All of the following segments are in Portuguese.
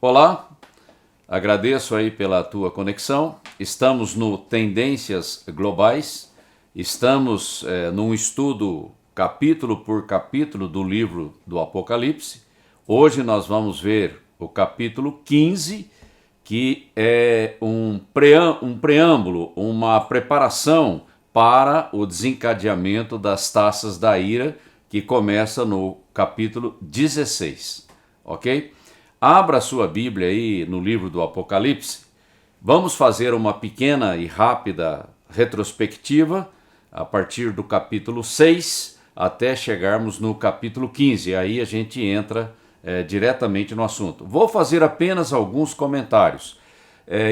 Olá, agradeço aí pela tua conexão. Estamos no Tendências Globais, estamos num estudo capítulo por capítulo do livro do Apocalipse. Hoje nós vamos ver o capítulo 15, que é um preâmbulo, uma preparação para o desencadeamento das taças da ira, que começa no capítulo 16, ok? Abra sua Bíblia aí no livro do Apocalipse. Vamos fazer uma pequena e rápida retrospectiva a partir do capítulo 6 até chegarmos no capítulo 15. Aí a gente entra diretamente no assunto. Vou fazer apenas alguns comentários.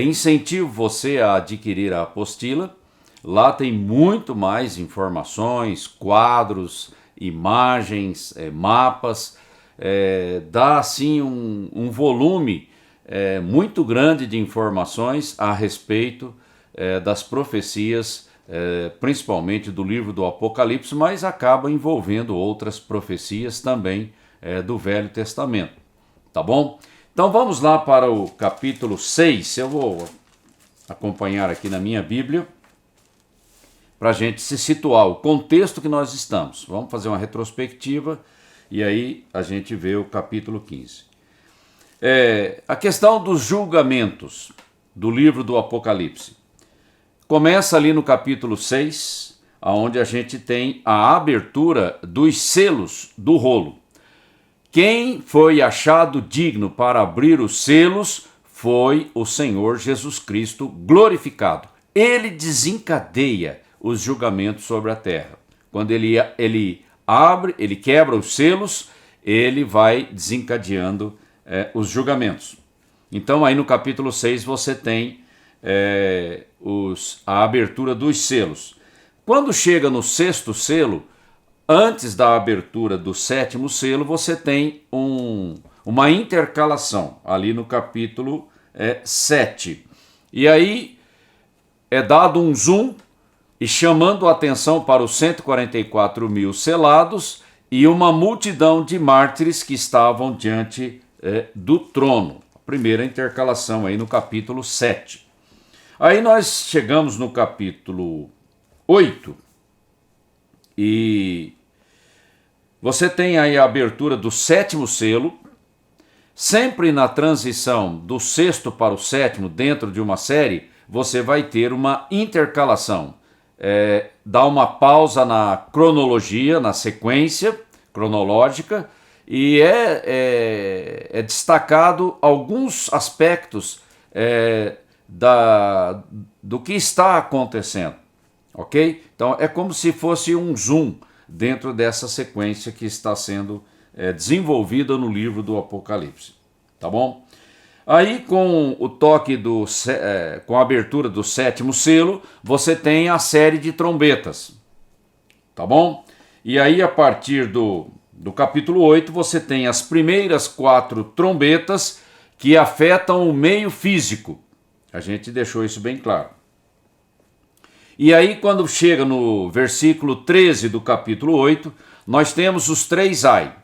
Incentivo você a adquirir a apostila. Lá tem muito mais informações, quadros, imagens, mapas. Dá assim um volume muito grande de informações a respeito das profecias, principalmente do livro do Apocalipse, mas acaba envolvendo outras profecias também do Velho Testamento, tá bom? Então vamos lá para o capítulo 6, eu vou acompanhar aqui na minha Bíblia, para a gente se situar, o contexto que nós estamos. Vamos fazer uma retrospectiva e aí a gente vê o capítulo 15. A questão dos julgamentos do livro do Apocalipse. Começa ali no capítulo 6, onde a gente tem a abertura dos selos do rolo. Quem foi achado digno para abrir os selos foi o Senhor Jesus Cristo glorificado. Ele desencadeia os julgamentos sobre a terra. Quando ele abre, ele quebra os selos, ele vai desencadeando os julgamentos. Então aí no capítulo 6 você tem a abertura dos selos. Quando chega no sexto selo, antes da abertura do sétimo selo, você tem uma intercalação ali no capítulo 7. E aí é dado um zoom e chamando a atenção para os 144 mil selados e uma multidão de mártires que estavam diante do trono. A primeira intercalação aí no capítulo 7. Aí nós chegamos no capítulo 8 e você tem aí a abertura do sétimo selo. Sempre na transição do sexto para o sétimo dentro de uma série, você vai ter uma intercalação. Dá uma pausa na cronologia, na sequência cronológica, e é destacado alguns aspectos do que está acontecendo, ok? Então é como se fosse um zoom dentro dessa sequência que está sendo desenvolvida no livro do Apocalipse, tá bom? Aí com o toque com a abertura do sétimo selo, você tem a série de trombetas, tá bom? E aí a partir do capítulo 8 você tem as primeiras 4 trombetas que afetam o meio físico. A gente deixou isso bem claro. E aí quando chega no versículo 13 do capítulo 8, nós temos os 3 ai.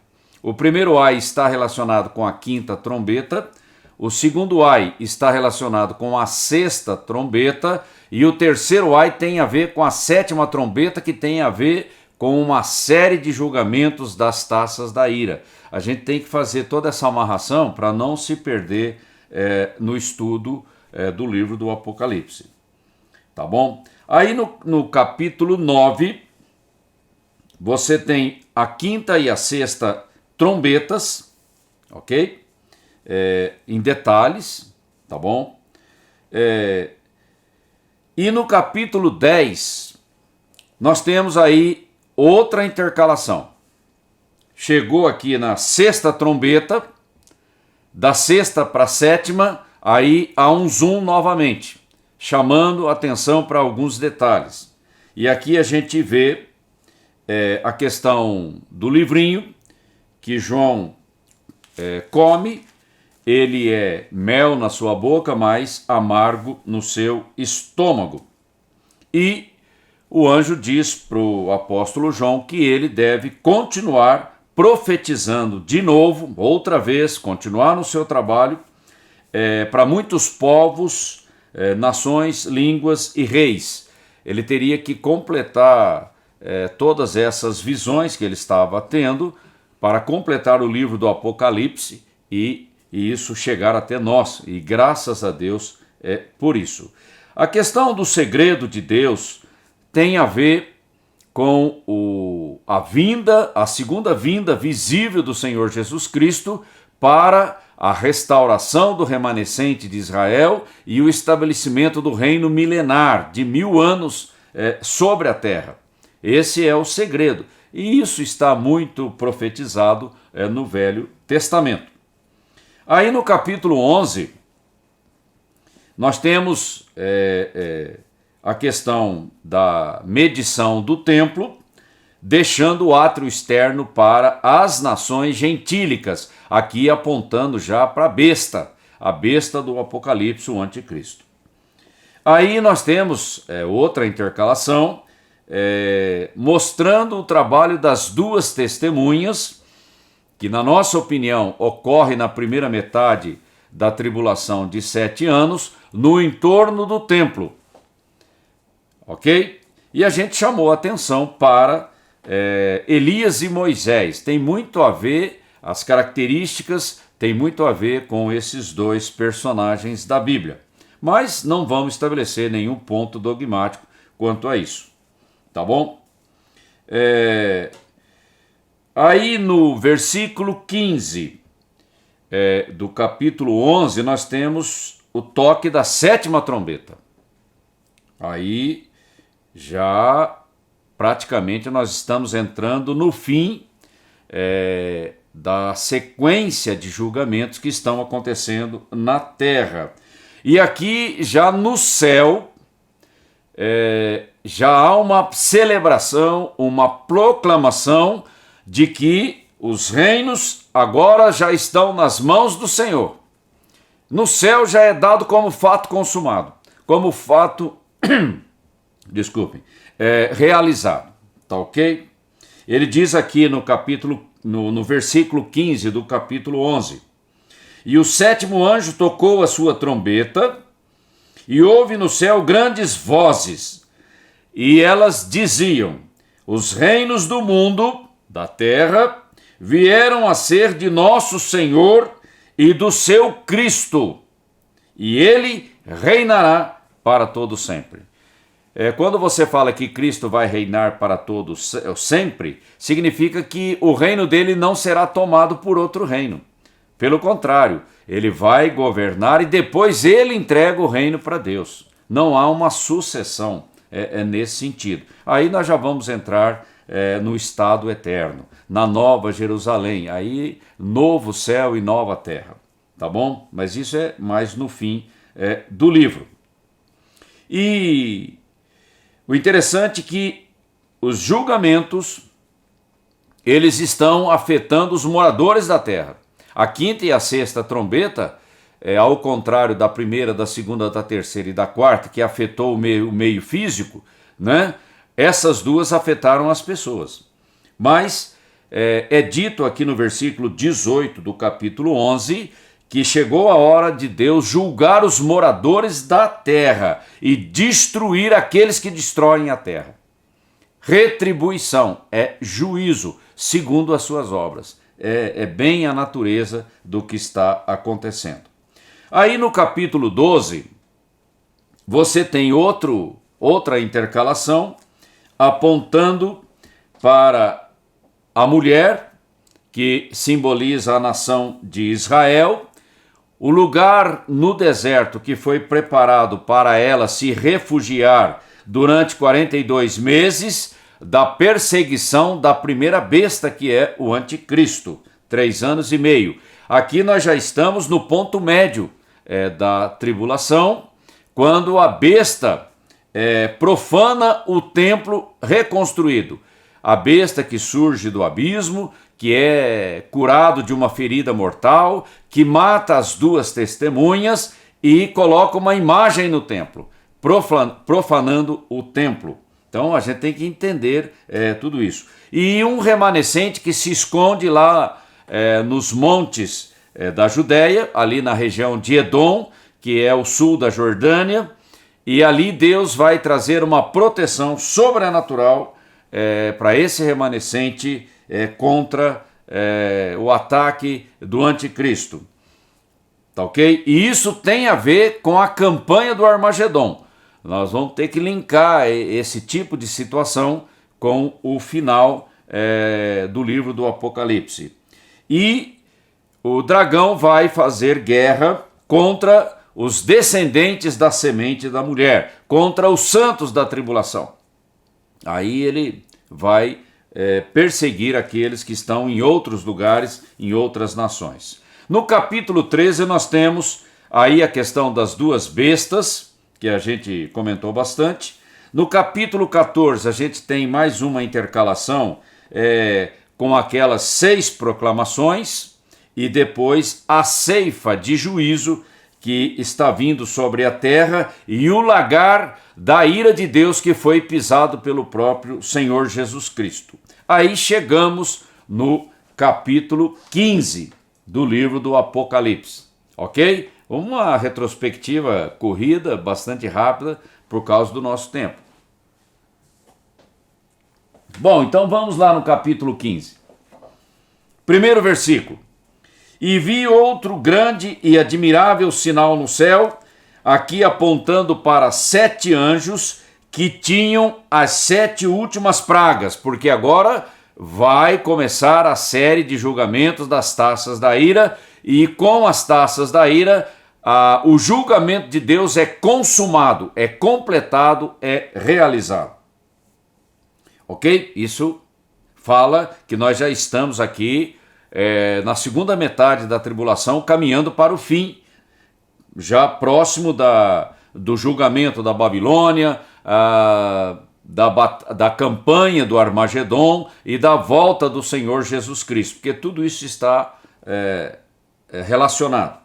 O primeiro ai está relacionado com a 5ª trombeta, o segundo ai está relacionado com a 6ª trombeta e o terceiro ai tem a ver com a 7ª trombeta, que tem a ver com uma série de julgamentos das taças da ira. A gente tem que fazer toda essa amarração para não se perder no estudo do livro do Apocalipse. Tá bom? Aí no capítulo 9, você tem a 5ª e a 6ª trombetas, ok? Em detalhes, tá bom? E no capítulo 10, nós temos aí outra intercalação. Chegou aqui na 6ª trombeta, da 6ª para a 7ª, aí há um zoom novamente, chamando atenção para alguns detalhes. E aqui a gente vê a questão do livrinho que João come. Ele é mel na sua boca, mas amargo no seu estômago. E o anjo diz para o apóstolo João que ele deve continuar profetizando de novo, outra vez, continuar no seu trabalho, para muitos povos, nações, línguas e reis. Ele teria que completar todas essas visões que ele estava tendo para completar o livro do Apocalipse e isso chegar até nós. E graças a Deus por isso. A questão do segredo de Deus tem a ver com a segunda vinda visível do Senhor Jesus Cristo para a restauração do remanescente de Israel e o estabelecimento do reino milenar de 1000 anos sobre a terra. Esse é o segredo. E isso está muito profetizado no Velho Testamento. Aí no capítulo 11, nós temos a questão da medição do templo, deixando o átrio externo para as nações gentílicas, aqui apontando já para a besta do Apocalipse, o anticristo. Aí nós temos outra intercalação, mostrando o trabalho das duas testemunhas, que na nossa opinião ocorre na primeira metade da tribulação de 7 anos, no entorno do templo. Ok? E a gente chamou a atenção para Elias e Moisés. Tem muito a ver, as características têm muito a ver com esses dois personagens da Bíblia. Mas não vamos estabelecer nenhum ponto dogmático quanto a isso. Tá bom? Aí no versículo 15 do capítulo 11, nós temos o toque da 7ª trombeta. Aí já praticamente nós estamos entrando no fim da sequência de julgamentos que estão acontecendo na terra. E aqui já no céu já há uma celebração, uma proclamação de que os reinos agora já estão nas mãos do Senhor. No céu já é dado como fato consumado, como fato, realizado, tá ok? Ele diz aqui no versículo 15 do capítulo 11: E o 7º anjo tocou a sua trombeta, e houve no céu grandes vozes, e elas diziam: os reinos do mundo, da terra, vieram a ser de nosso Senhor e do seu Cristo, e ele reinará para todo sempre. Quando você fala que Cristo vai reinar para todo sempre, significa que o reino dele não será tomado por outro reino. Pelo contrário, ele vai governar e depois ele entrega o reino para Deus. Não há uma sucessão nesse sentido. Aí nós já vamos entrar no estado eterno, na nova Jerusalém, aí novo céu e nova terra, tá bom? Mas isso é mais no fim do livro. E o interessante é que os julgamentos, eles estão afetando os moradores da terra. A 5ª e a 6ª trombeta, ao contrário da primeira, da segunda, da terceira e da quarta, que afetou o meio físico, né? Essas duas afetaram as pessoas. Mas é dito aqui no versículo 18 do capítulo 11 que chegou a hora de Deus julgar os moradores da terra e destruir aqueles que destroem a terra. Retribuição é juízo segundo as suas obras. É bem a natureza do que está acontecendo. Aí no capítulo 12, você tem outra intercalação apontando para a mulher, que simboliza a nação de Israel, o lugar no deserto que foi preparado para ela se refugiar durante 42 meses da perseguição da primeira besta, que é o anticristo, 3 anos e meio. Aqui nós já estamos no ponto médio da tribulação, quando a besta profana o templo reconstruído. A besta que surge do abismo, que é curado de uma ferida mortal, que mata as duas testemunhas e coloca uma imagem no templo, profanando o templo. Então a gente tem que entender tudo isso. E um remanescente que se esconde lá nos montes da Judéia, ali na região de Edom, que é o sul da Jordânia, e ali Deus vai trazer uma proteção sobrenatural para esse remanescente contra o ataque do anticristo. Tá ok? E isso tem a ver com a campanha do Armagedon. Nós vamos ter que linkar esse tipo de situação com o final do livro do Apocalipse. E o dragão vai fazer guerra contra os descendentes da semente da mulher, contra os santos da tribulação. Aí ele vai perseguir aqueles que estão em outros lugares, em outras nações. No capítulo 13 nós temos aí a questão das duas bestas, que a gente comentou bastante. No capítulo 14 a gente tem mais uma intercalação com aquelas 6 proclamações e depois a ceifa de juízo que está vindo sobre a terra e o lagar da ira de Deus que foi pisado pelo próprio Senhor Jesus Cristo. Aí chegamos no capítulo 15 do livro do Apocalipse, ok? Uma retrospectiva corrida, bastante rápida, por causa do nosso tempo. Bom, então vamos lá no capítulo 15. Primeiro versículo. E vi outro grande e admirável sinal no céu, aqui apontando para 7 anjos que tinham as 7 últimas pragas, porque agora vai começar a série de julgamentos das taças da ira, e com as taças da ira, o julgamento de Deus é consumado, é completado, é realizado. Ok? Isso fala que nós já estamos aqui na segunda metade da tribulação, caminhando para o fim, já próximo do julgamento da Babilônia, da campanha do Armagedon e da volta do Senhor Jesus Cristo, porque tudo isso está relacionado.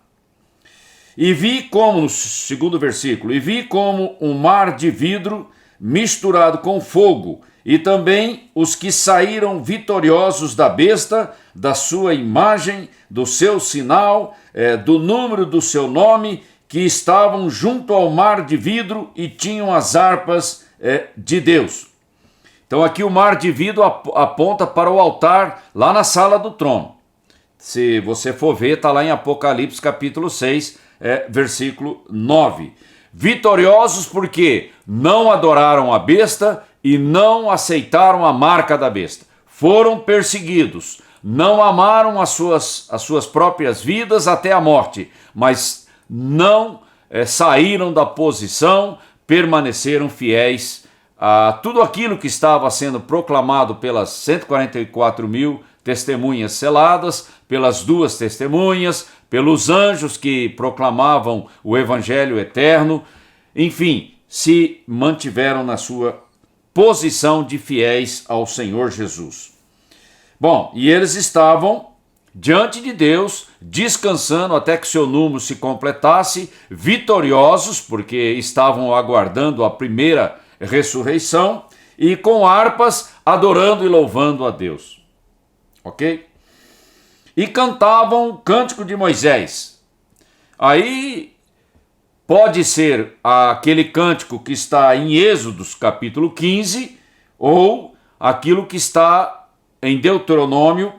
E vi como, no segundo versículo, e vi como um mar de vidro misturado com fogo, e também os que saíram vitoriosos da besta, da sua imagem, do seu sinal, do número do seu nome, que estavam junto ao mar de vidro e tinham as harpas de Deus. Então aqui o mar de vidro aponta para o altar lá na sala do trono. Se você for ver, está lá em Apocalipse capítulo 6, versículo 9. Vitoriosos porque não adoraram a besta e não aceitaram a marca da besta. Foram perseguidos, não amaram as suas próprias vidas até a morte, mas não saíram da posição, permaneceram fiéis a tudo aquilo que estava sendo proclamado pelas 144 mil testemunhas seladas, pelas 2 testemunhas, pelos anjos que proclamavam o evangelho eterno, enfim, se mantiveram na sua posição de fiéis ao Senhor Jesus. Bom, e eles estavam diante de Deus, descansando até que seu número se completasse, vitoriosos, porque estavam aguardando a primeira ressurreição, e com harpas, adorando e louvando a Deus. Ok? E cantavam o cântico de Moisés. Aí pode ser aquele cântico que está em Êxodos capítulo 15, ou aquilo que está em Deuteronômio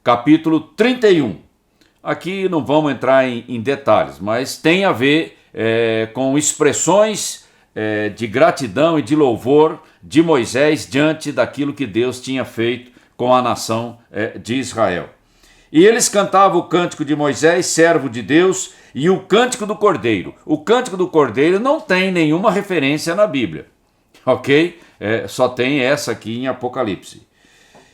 capítulo 31. Aqui não vamos entrar em detalhes, mas tem a ver com expressões de gratidão e de louvor de Moisés diante daquilo que Deus tinha feito com a nação de Israel. E eles cantavam o cântico de Moisés, servo de Deus, e o cântico do Cordeiro. O cântico do Cordeiro não tem nenhuma referência na Bíblia, ok? Só tem essa aqui em Apocalipse.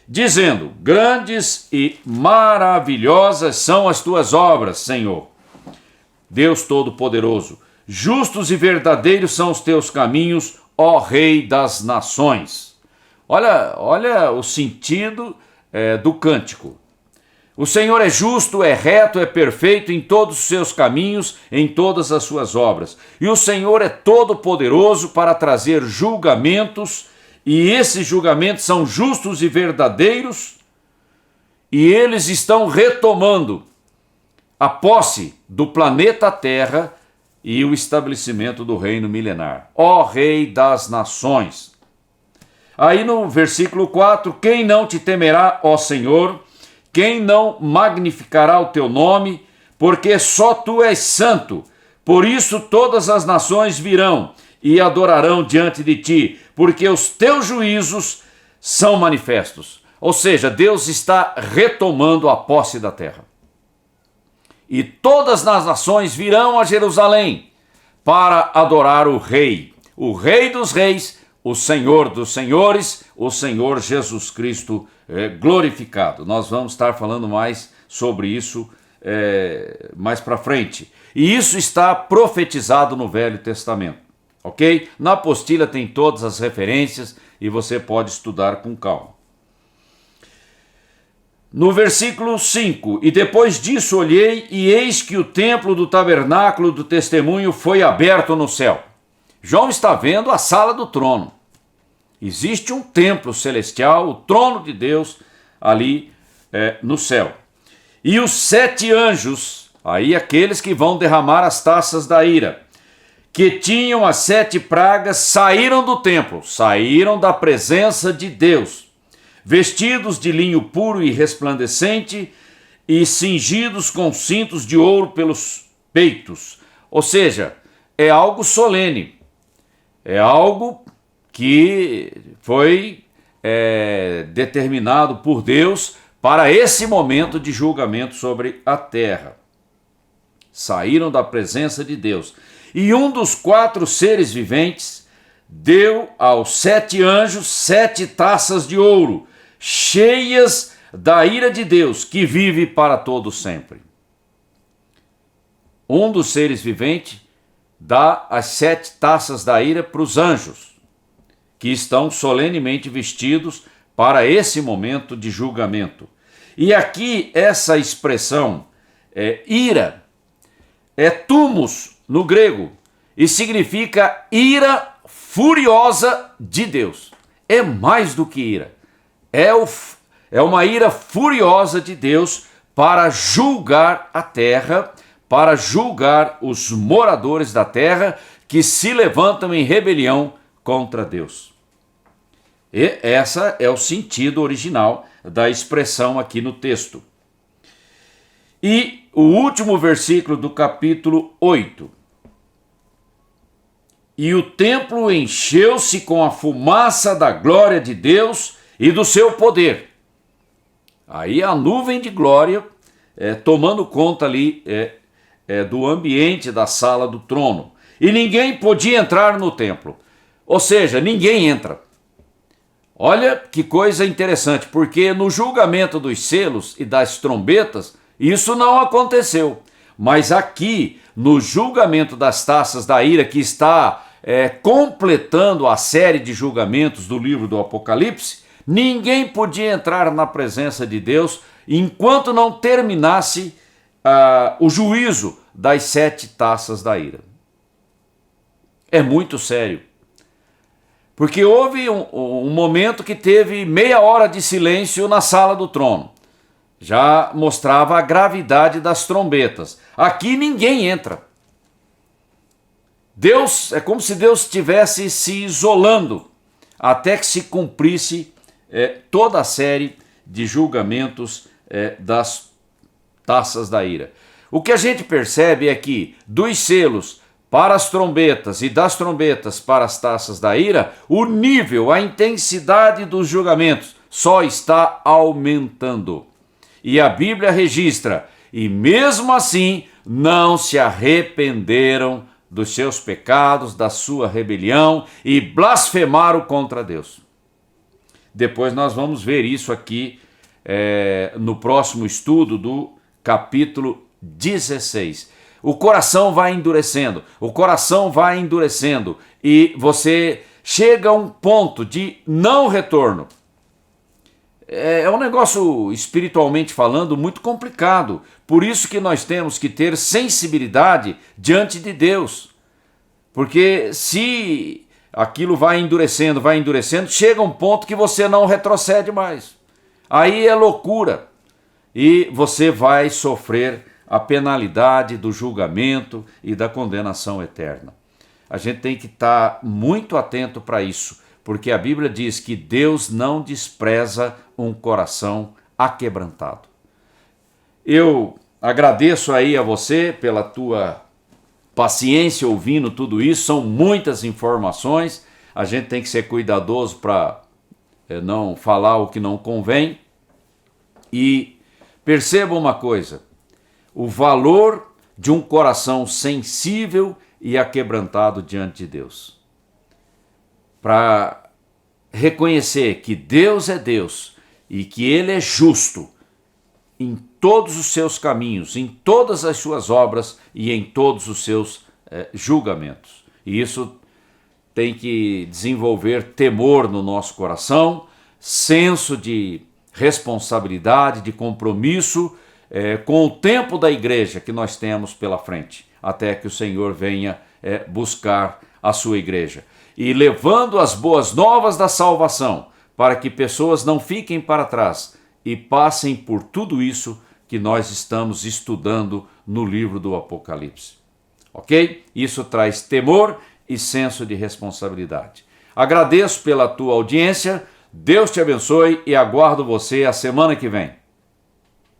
Dizendo, grandes e maravilhosas são as tuas obras, Senhor, Deus Todo-Poderoso. Justos e verdadeiros são os teus caminhos, ó Rei das nações. Olha o sentido do cântico. O Senhor é justo, é reto, é perfeito em todos os seus caminhos, em todas as suas obras. E o Senhor é todo-poderoso para trazer julgamentos, e esses julgamentos são justos e verdadeiros, e eles estão retomando a posse do planeta Terra e o estabelecimento do reino milenar. Ó Rei das nações. Aí no versículo 4, quem não te temerá, ó Senhor? Quem não magnificará o teu nome? Porque só tu és santo. Por isso todas as nações virão e adorarão diante de ti, porque os teus juízos são manifestos. Ou seja, Deus está retomando a posse da terra. E todas as nações virão a Jerusalém para adorar o Rei dos Reis, o Senhor dos Senhores, o Senhor Jesus Cristo glorificado. Nós vamos estar falando mais sobre isso mais para frente. E isso está profetizado no Velho Testamento, ok? Na apostila tem todas as referências e você pode estudar com calma. No versículo 5, e depois disso olhei, e eis que o templo do tabernáculo do testemunho foi aberto no céu. João está vendo a sala do trono. Existe um templo celestial, o trono de Deus, ali no céu. E os 7 anjos, aí aqueles que vão derramar as taças da ira, que tinham as 7 pragas, saíram do templo, saíram da presença de Deus, vestidos de linho puro e resplandecente e cingidos com cintos de ouro pelos peitos. Ou seja, é algo solene, é algo que foi determinado por Deus para esse momento de julgamento sobre a terra. Saíram da presença de Deus. E um dos 4 seres viventes deu aos 7 anjos 7 taças de ouro, cheias da ira de Deus, que vive para todo sempre. Um dos seres viventes dá as 7 taças da ira para os anjos, que estão solenemente vestidos para esse momento de julgamento. E aqui essa expressão ira é thumos no grego e significa ira furiosa de Deus. É mais do que ira. É uma ira furiosa de Deus para julgar a terra, para julgar os moradores da terra que se levantam em rebelião contra Deus. E essa é o sentido original da expressão aqui no texto. E o último versículo do capítulo 8. E o templo encheu-se com a fumaça da glória de Deus e do seu poder. Aí a nuvem de glória tomando conta ali do ambiente da sala do trono. E ninguém podia entrar no templo. Ou seja, ninguém entra. Olha que coisa interessante, porque no julgamento dos selos e das trombetas, isso não aconteceu. Mas aqui, no julgamento das taças da ira, que está completando a série de julgamentos do livro do Apocalipse, ninguém podia entrar na presença de Deus enquanto não terminasse o juízo das 7 taças da ira. É muito sério. Porque houve um momento que teve meia hora de silêncio na sala do trono. Já mostrava a gravidade das trombetas. Aqui ninguém entra. Deus, é como se Deus estivesse se isolando até que se cumprisse toda a série de julgamentos das taças da ira. O que a gente percebe é que dos selos para as trombetas e das trombetas para as taças da ira, o nível, a intensidade dos julgamentos só está aumentando. E a Bíblia registra, e mesmo assim não se arrependeram dos seus pecados, da sua rebelião e blasfemaram contra Deus. Depois nós vamos ver isso aqui no próximo estudo do capítulo 16. O coração vai endurecendo, e você chega a um ponto de não retorno. É um negócio, espiritualmente falando, muito complicado. Por isso que nós temos que ter sensibilidade diante de Deus. Porque se aquilo vai endurecendo, chega um ponto que você não retrocede mais. Aí é loucura. E você vai sofrer a penalidade do julgamento e da condenação eterna. A gente tem que estar muito atento para isso, porque a Bíblia diz que Deus não despreza um coração aquebrantado. Eu agradeço aí a você pela tua paciência ouvindo tudo isso, são muitas informações, a gente tem que ser cuidadoso para não falar o que não convém. E perceba uma coisa, o valor de um coração sensível e aquebrantado diante de Deus. Para reconhecer que Deus é Deus e que Ele é justo em todos os seus caminhos, em todas as suas obras e em todos os seus julgamentos. E isso tem que desenvolver temor no nosso coração, senso de responsabilidade, de compromisso com o tempo da igreja que nós temos pela frente, até que o Senhor venha buscar a sua igreja. E levando as boas novas da salvação, para que pessoas não fiquem para trás e passem por tudo isso que nós estamos estudando no livro do Apocalipse. Ok? Isso traz temor e senso de responsabilidade. Agradeço pela tua audiência, Deus te abençoe e aguardo você a semana que vem.